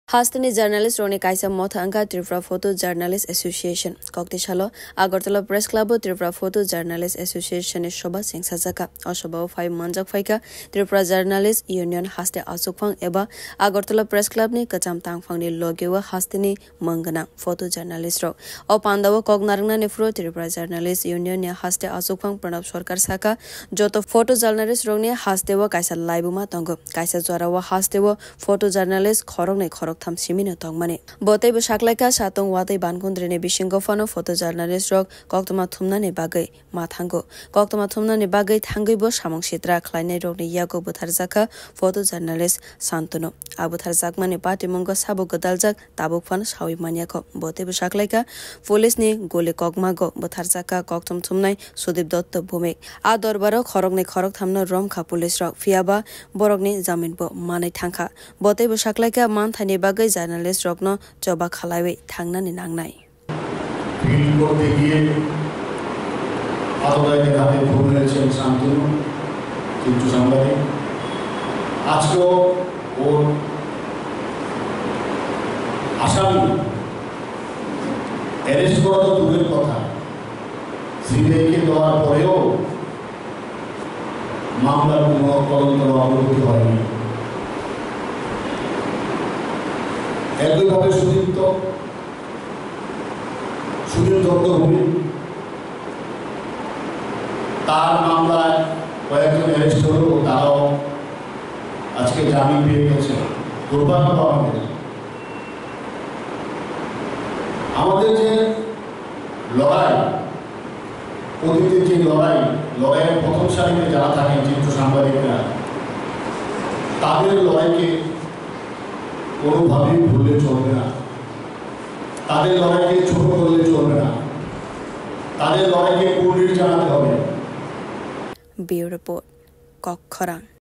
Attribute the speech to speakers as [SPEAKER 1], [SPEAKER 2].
[SPEAKER 1] Hastani Journalist Roni Kaisa Mothanga Tripura Photo Journalist Association Koktishalo Agartala Press Club Tripura Photo Journalist Association Shoba Singh Sajaka Oshoba 5 Manjak Faika Tripura Journalist Union Haste Asukfang Eba Agartala Press Club ni Kacham Tangfang ni Logewa Hastani Mangana Photo Journalist Ro O Pandawa Kognarna Nefro Tripura Journalist Union ni Haste Asukfang Pranab Sarkar Saka Joto Photo Journalist Roni Hastewa Kaisa Laibuma Tongo Kaisa Zorawa Hastewa Photo Journalist Khorong ne Khorok tham simino tongmane botai bo saklaika satong watai bankondrene bisingo fano photo journalist rok koktoma thumnani bagai mathango koktoma thumnani bagai thangai bo samong sitra khlainai rokni yago butharjaka photo journalist santono abutharjakmani party mongo sabo godaljak tabuk fan sawi maniako botai bo saklaika police ni gole kokmago butharjaka koktom thumnai sudip dotto bhumik a dorbaro khorokne khorok thamno romkha police rok fiaba borokni jamin bo manai thangkha botai bo saklaika man thani bagai journalist rokno joba khalaiwe thangnani nangnai
[SPEAKER 2] feel করতে গিয়ে আততায়ীদের হাতে খুন হয়েছেন শান্তনু কিন্তু সাংবাদিক আজকেও ওর আসামি arrest করা তো দূরের কথা সিবিআইকে দেওয়ার পরেও মামলার কোনো তদন্ত অগ্রগতি হয়নি একইভাবে সুদীপ দত্তভূমি তার মামলায় কয়েকজন অ্যারেস্ট হলো তারাও আজকে জামিন পেয়ে গেছে দুর্ভাগ্য আমাদের যে লড়াই অতীতের যে লড়াইয়ের প্রথম সারিতে যারা থাকেন চিত্র সাংবাদিকরা তাদের লড়াইকে কোনোভাবেই ভুললে চলবে না তাদের লড়াইকে ছোট করলে চলবে না তাদের লড়াইকে কুর্নিশ জানাতে হবে
[SPEAKER 1] Bureau Report Kokkhorang